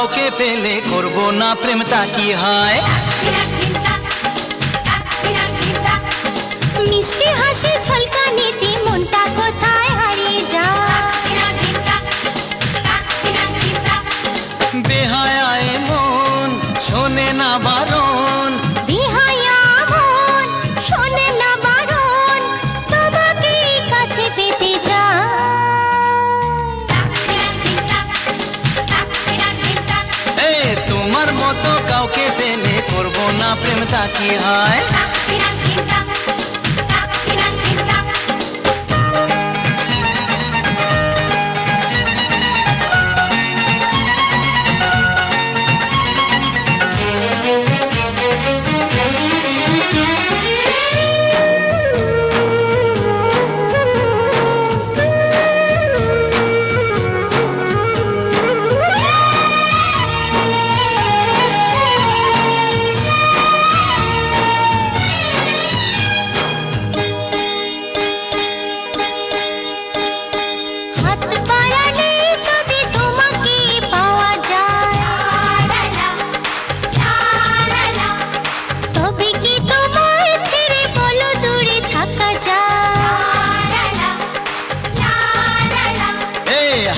কাউকে পেলে করব না প্রেম, তা কি হয়? মিষ্টি হাসি ঝলকানিতে মনটা কোথায় হারিয়ে যায়। বেহায়ায় মন শোনে না বারণ, বেহায়া মন শোনে না বারণ, তোমাকে কাছে পেতে চায়। তোমার মতো কাউকে পেলে করব না প্রেম, তা কি হয়?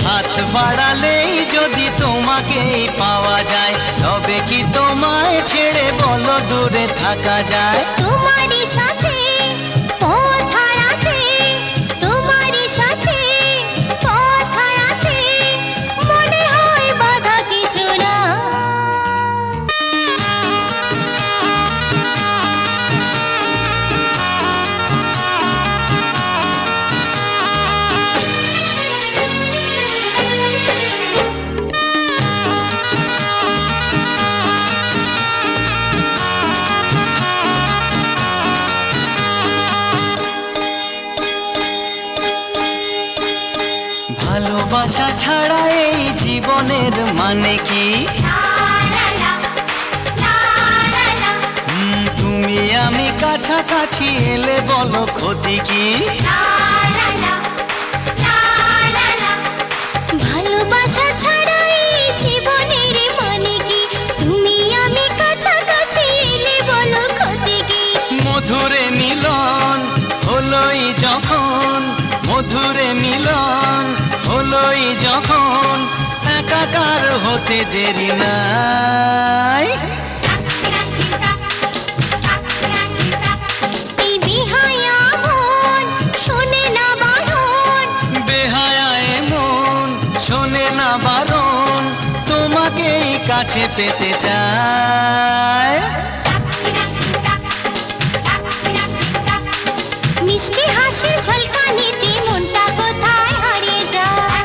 হাত বাড়ালেই যদি তোমাকে পাওয়া যায়, তবে কি তোমায় ছেড়ে বলো দূরে থাকা যায়? তোমারই সাথে পথ হারাতে, তোমারই সাথে পথ হারাতে মনে হয় বাধা কিছু না। ভালোবাসা ছাড়া এই জীবনের মানে কি? তুমি আমি কাছাকাছি এলে বলো ক্ষতি কি? ভালোবাসা ছাড়া এই জীবনের মানে কি? তুমি আমি কাছাকাছি এলে বলো ক্ষতি কি? মধুরে মিলন হলোই যখন, মধুরে মিলন হলোই যখন, একাকার হতে দেরি নাই। এই বেহায়া মন শোনে না বারণ, বেহায়ায় মন শোনে না বারণ, তোমাকেই কাছে পেতে চায়। মিষ্টি হাসি ঝলকানিতে মনটা কোথায় হারিয়ে যায়।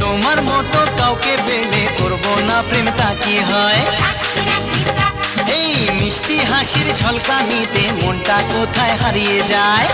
তোমার মতো কাউকে পেলে করব না প্রেম, তা কি হয়? এই মিষ্টি হাসির ঝলকানিতে মনটা কোথায় হারিয়ে যায়।